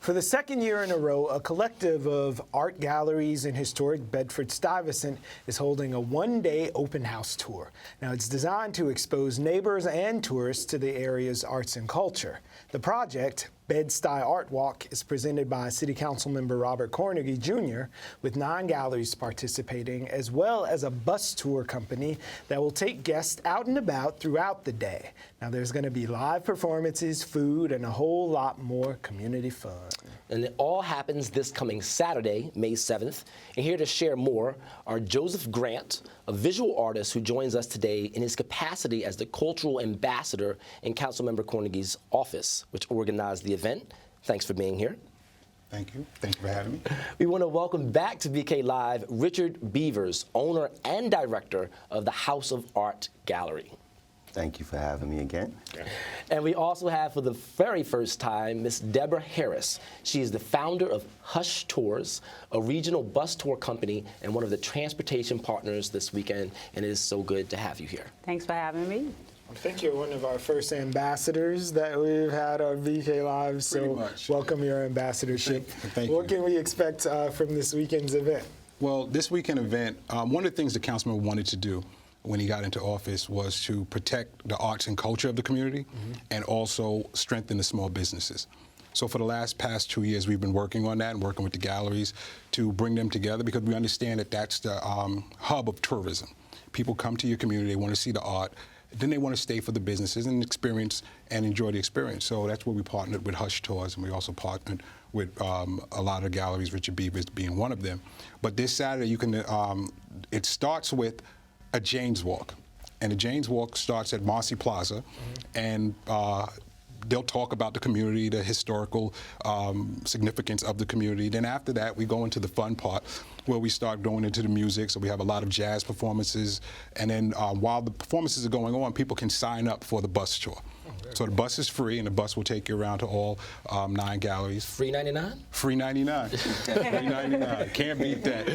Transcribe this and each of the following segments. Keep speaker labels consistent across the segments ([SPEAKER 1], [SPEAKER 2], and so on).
[SPEAKER 1] For the second year in a row, a collective of art galleries in historic Bedford Stuyvesant is holding a one-day open house tour. Now, it's designed to expose neighbors and tourists to the area's arts and culture. The project, Bed-Stuy Art Walk, is presented by City Councilmember Robert Cornegy, Jr., with 9 galleries participating, as well as a bus tour company that will take guests out and about throughout the day. Now, there's going to be live performances, food, and a whole lot more community fun.
[SPEAKER 2] And it all happens this coming Saturday, May 7th. And here to share more are Joseph Grant, a visual artist who joins us today in his capacity as the cultural ambassador in Councilmember Cornegy's office, which organized the event. Thanks for being here.
[SPEAKER 3] Thank you. Thank you for having me.
[SPEAKER 2] We want to welcome back to BK Live Richard Beavers, owner and director of the House of Art Gallery.
[SPEAKER 4] Thank you for having me again.
[SPEAKER 2] And we also have, for the very first time, Miss Debra Harris. She is the founder of Hush Tours, a regional bus tour company and one of the transportation partners this weekend, and it is so good to have you here.
[SPEAKER 5] Thanks for having me.
[SPEAKER 1] I think you're one of our first ambassadors that we've had on BK Live, so welcome your ambassadorship.
[SPEAKER 3] Thank you.
[SPEAKER 1] What can we expect from this weekend's event?
[SPEAKER 3] Well, this weekend event, one of the things the councilman wanted to do when he got into office was to protect the arts and culture of the community and also strengthen the small businesses. So for the past 2 years, we've been working on that and working with the galleries to bring them together because we understand that that's the hub of tourism. People come to your community, they want to see the art, then they want to stay for the businesses and experience and enjoy the experience. So that's where we partnered with Hush Tours, and we also partnered with a lot of galleries, Richard Beavers being one of them. But this Saturday, you can. It starts with a Jane's Walk, and the Jane's Walk starts at Marcy Plaza, and they'll talk about the community, the historical significance of the community. Then after that, we go into the fun part where we start going into the music. So we have a lot of jazz performances, and then while the performances are going on, people can sign up for the bus tour. So the bus is free, and the bus will take you around to all 9 galleries.
[SPEAKER 2] Free 99?
[SPEAKER 3] Free 99. Free 99. Can't beat that.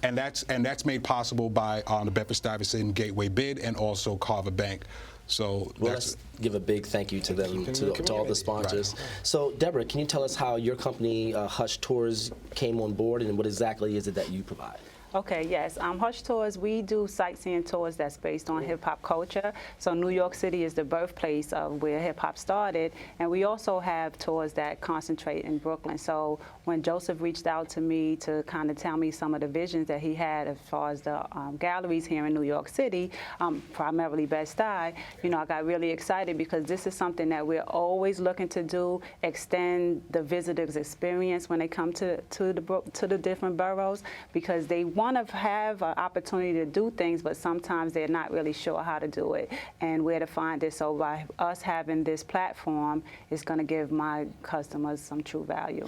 [SPEAKER 3] And that's made possible by the Bedford Stuyvesant Gateway Bid and also Carver Bank. So
[SPEAKER 2] let's give a big thank you to them, to all the sponsors. Right. So Debra, can you tell us how your company, Hush Tours, came on board, and what exactly is it that you provide?
[SPEAKER 5] Okay, yes. Hush Tours, we do sightseeing tours that's based on hip-hop culture. So New York City is the birthplace of where hip-hop started, and we also have tours that concentrate in Brooklyn. So when Joseph reached out to me to kind of tell me some of the visions that he had as far as the galleries here in New York City, primarily Bed-Stuy, you know, I got really excited because this is something that we're always looking to do, extend the visitor's experience when they come to the different boroughs, because they want to have an opportunity to do things, but sometimes they're not really sure how to do it and where to find it. So by us having this platform, it's going to give my customers some true value.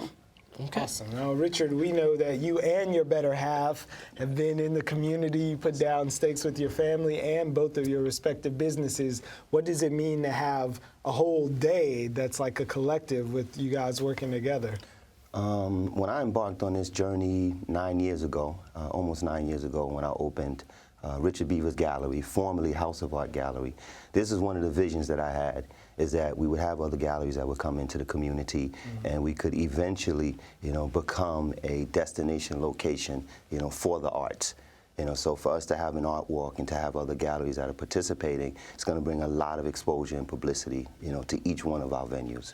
[SPEAKER 1] Okay. Awesome. Now, Richard, we know that you and your better half have been in the community. You put down stakes with your family and both of your respective businesses. What does it mean to have a whole day that's like a collective with you guys working together?
[SPEAKER 4] When I embarked on this journey 9 years ago, almost 9 years ago, when I opened Richard Beavers Gallery, formerly House of Art Gallery, this is one of the visions that I had, is that we would have other galleries that would come into the community, and we could eventually, you know, become a destination location, you know, for the arts. You know, so for us to have an art walk and to have other galleries that are participating, it's going to bring a lot of exposure and publicity, you know, to each one of our venues.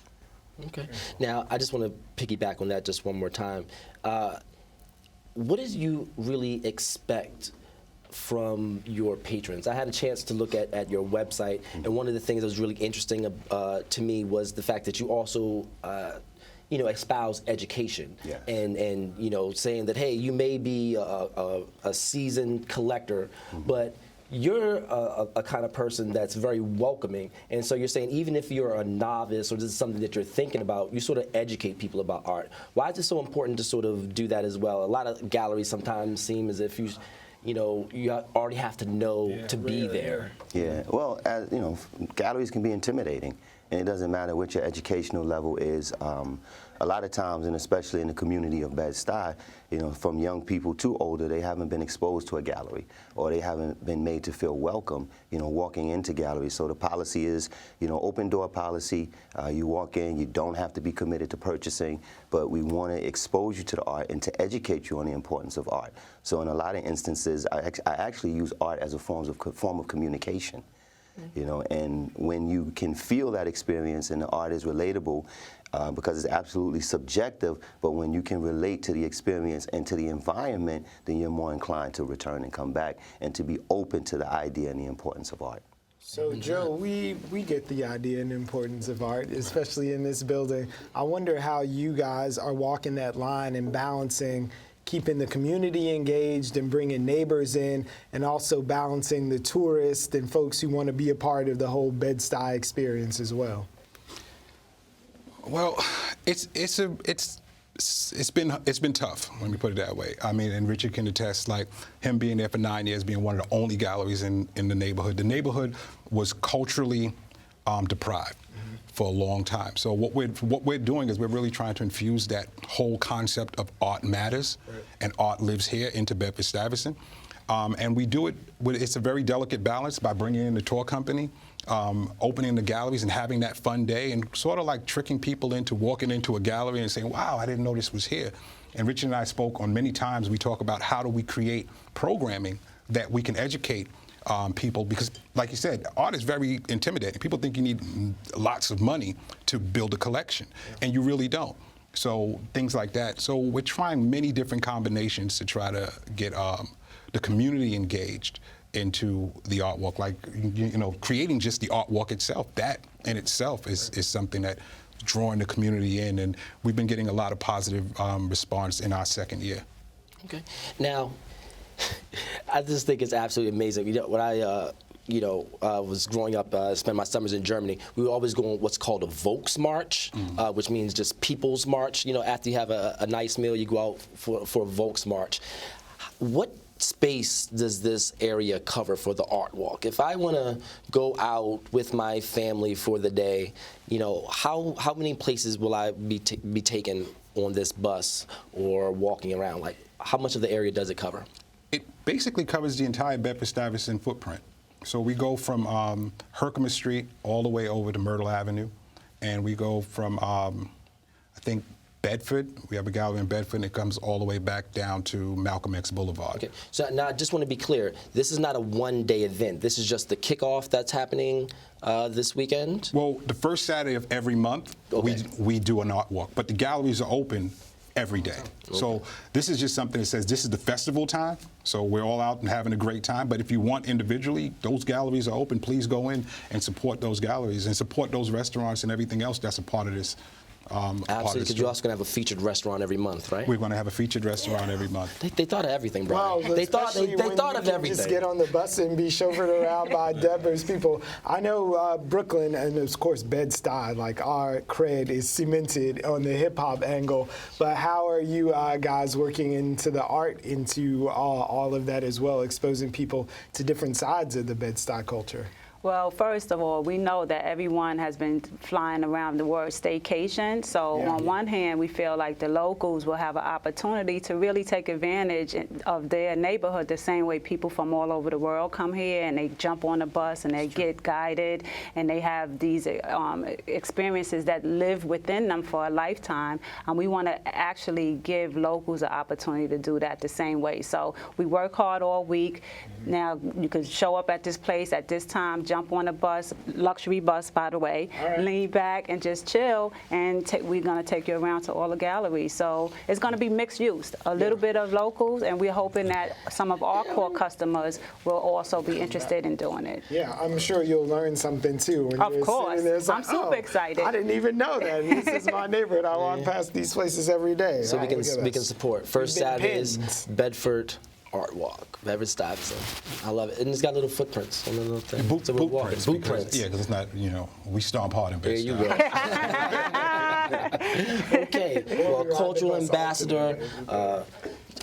[SPEAKER 2] Okay. Now, I just want to piggyback on that just one more time. What did you really expect from your patrons? I had a chance to look at your website, and one of the things that was really interesting to me was the fact that you also you know, espouse education.
[SPEAKER 4] Yes.
[SPEAKER 2] and you know, saying that, hey, you may be a seasoned collector, but you're a kind of person that's very welcoming, and so you're saying even if you're a novice or this is something that you're thinking about, you sort of educate people about art. Why is it so important to sort of do that as well? A lot of galleries sometimes seem as if you know, you already have to know to be there.
[SPEAKER 4] Yeah, well, as you know, galleries can be intimidating. and it doesn't matter what your educational level is. A lot of times, and especially in the community of Bed-Stuy, you know, from young people to older, they haven't been exposed to a gallery, or they haven't been made to feel welcome, you know, walking into galleries. So the policy is, you know, open door policy. You walk in, you don't have to be committed to purchasing, but we want to expose you to the art and to educate you on the importance of art. So in a lot of instances, I actually use art as a form of communication. You know, and when you can feel that experience and the art is relatable, because it's absolutely subjective, but when you can relate to the experience and to the environment, then you're more inclined to return and come back and to be open to the idea and the importance of art.
[SPEAKER 1] So, Joe, we get the idea and importance of art, especially in this building. I wonder how you guys are walking that line and balancing keeping the community engaged and bringing neighbors in, and also balancing the tourists and folks who want to be a part of the whole Bed-Stuy experience as well.
[SPEAKER 3] Well, it's been tough, let me put it that way. I mean, and Richard can attest, like him being there for 9 years, being one of the only galleries in the neighborhood. The neighborhood was culturally deprived for a long time. So what we're doing is we're really trying to infuse that whole concept of art matters, and art lives here into Bedford Stuyvesant. And we do it it's a very delicate balance by bringing in the tour company, opening the galleries and having that fun day, and sort of like tricking people into walking into a gallery and saying, wow, I didn't know this was here. And Richard and I spoke on many times, we talk about how do we create programming that we can educate people, because like you said, art is very intimidating. People think you need lots of money to build a collection, and you really don't. So things like that. So we're trying many different combinations to try to get the community engaged into the art walk. Like, you know, creating just the art walk itself, that in itself is something that drawing the community in, and we've been getting a lot of positive response in our second year.
[SPEAKER 2] Okay. Now, I just think it's absolutely amazing. You know, when I was growing up, spent my summers in Germany, we would always go on what's called a Volksmarch, which means just people's march. You know, after you have a nice meal, you go out for a Volksmarch. What space does this area cover for the art walk? If I want to go out with my family for the day, you know, how many places will I be taken on this bus or walking around? Like, how much of the area does it cover?
[SPEAKER 3] It basically covers the entire Bedford Stuyvesant footprint. So we go from Herkimer Street all the way over to Myrtle Avenue, and we go from, I think, Bedford. We have a gallery in Bedford, and it comes all the way back down to Malcolm X Boulevard.
[SPEAKER 2] Okay, so now I just want to be clear. This is not a one-day event. This is just the kickoff that's happening this weekend?
[SPEAKER 3] Well, the first Saturday of every month, we do an art walk, but the galleries are open every day. Okay. So this is just something that says this is the festival time, so we're all out and having a great time. But if you want individually, those galleries are open. Please go in and support those galleries and support those restaurants and everything else that's a part of this.
[SPEAKER 2] Absolutely, because you're also going to have a featured restaurant every month, right?
[SPEAKER 3] We're going to have a featured restaurant every month.
[SPEAKER 2] They thought of everything, Brian.
[SPEAKER 1] Well,
[SPEAKER 2] they thought of everything.
[SPEAKER 1] Just get on the bus and be chauffeured around by Debra's people. I know Brooklyn and of course Bed-Stuy, like our cred is cemented on the hip hop angle. But how are you guys working into the art, into all of that as well, exposing people to different sides of the Bed-Stuy culture?
[SPEAKER 5] Well, first of all, we know that everyone has been flying around the word staycation. So on one hand, we feel like the locals will have an opportunity to really take advantage of their neighborhood the same way people from all over the world come here and they jump on a bus and they get guided and they have these experiences that live within them for a lifetime. And we want to actually give locals an opportunity to do that the same way. So we work hard all week. Now you can show up at this place at this time, jump on a bus, luxury bus, by the way, lean back and just chill, and we're going to take you around to all the galleries. So it's going to be mixed use, a little bit of locals, and we're hoping that some of our core customers will also be interested in doing it.
[SPEAKER 1] Yeah, I'm sure you'll learn something too. When
[SPEAKER 5] of course. I'm super excited.
[SPEAKER 1] I didn't even know that. This is my neighborhood. I walk past these places every day.
[SPEAKER 2] So we can support. First Saturday is Bedford Art Walk, Bedford Stuyvesant. I love it. And it's got little footprints on the little thing.
[SPEAKER 3] Boot prints. Yeah, because it's not, you know, we stomp hard in Bed-Stuy.
[SPEAKER 2] There you go. Okay, well, cultural ambassador,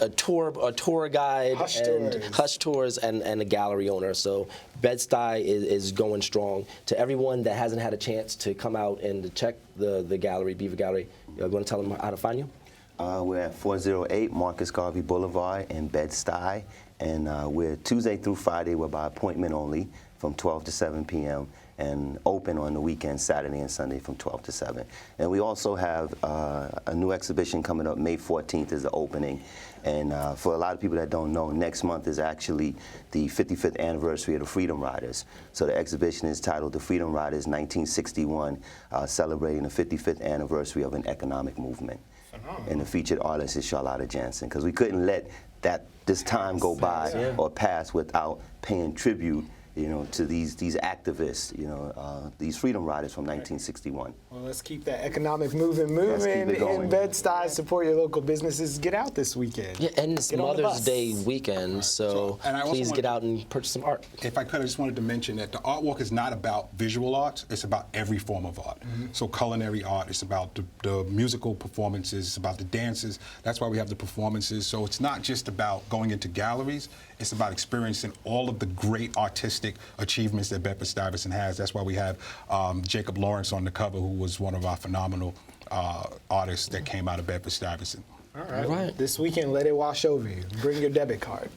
[SPEAKER 2] tour guide,
[SPEAKER 1] Hush
[SPEAKER 2] and
[SPEAKER 1] tours.
[SPEAKER 2] Hush Tours, and a gallery owner. So Bed-Stuy is going strong. To everyone that hasn't had a chance to come out and to check the gallery, Beaver Gallery, you want to tell them how to find you?
[SPEAKER 4] We're at 408 Marcus Garvey Boulevard in Bed-Stuy, and we're Tuesday through Friday. We're by appointment only from 12 to 7 p.m. and open on the weekend, Saturday and Sunday from 12 to 7. And we also have a new exhibition coming up. May 14th is the opening. And for a lot of people that don't know, next month is actually the 55th anniversary of the Freedom Riders. So the exhibition is titled The Freedom Riders 1961, celebrating the 55th anniversary of an economic movement. And the featured artist is Charlotta Jansen, because we couldn't let this time go by or pass without paying tribute, to these activists, these freedom riders from 1961.
[SPEAKER 1] Well, let's keep that economic movement
[SPEAKER 4] Let's keep
[SPEAKER 1] moving
[SPEAKER 4] it going.
[SPEAKER 1] in Bed-Stuy. Support your local businesses. Get out this weekend.
[SPEAKER 2] Yeah, and it's
[SPEAKER 1] Get on the
[SPEAKER 2] Mother's
[SPEAKER 1] bus.
[SPEAKER 2] Day weekend, so
[SPEAKER 3] And I also
[SPEAKER 2] please
[SPEAKER 3] want-
[SPEAKER 2] get out and purchase some art.
[SPEAKER 3] If I could, I just wanted to mention that the art walk is not about visual arts, it's about every form of art. So culinary art, it's about the musical performances, it's about the dances. That's why we have the performances. So it's not just about going into galleries, it's about experiencing all of the great artistic achievements that Bedford Stuyvesant has. That's why we have Jacob Lawrence on the cover, who was one of our phenomenal artists that came out of Bedford Stuyvesant.
[SPEAKER 1] All right.
[SPEAKER 2] All right.
[SPEAKER 1] This weekend, let it wash over you. Bring your debit card.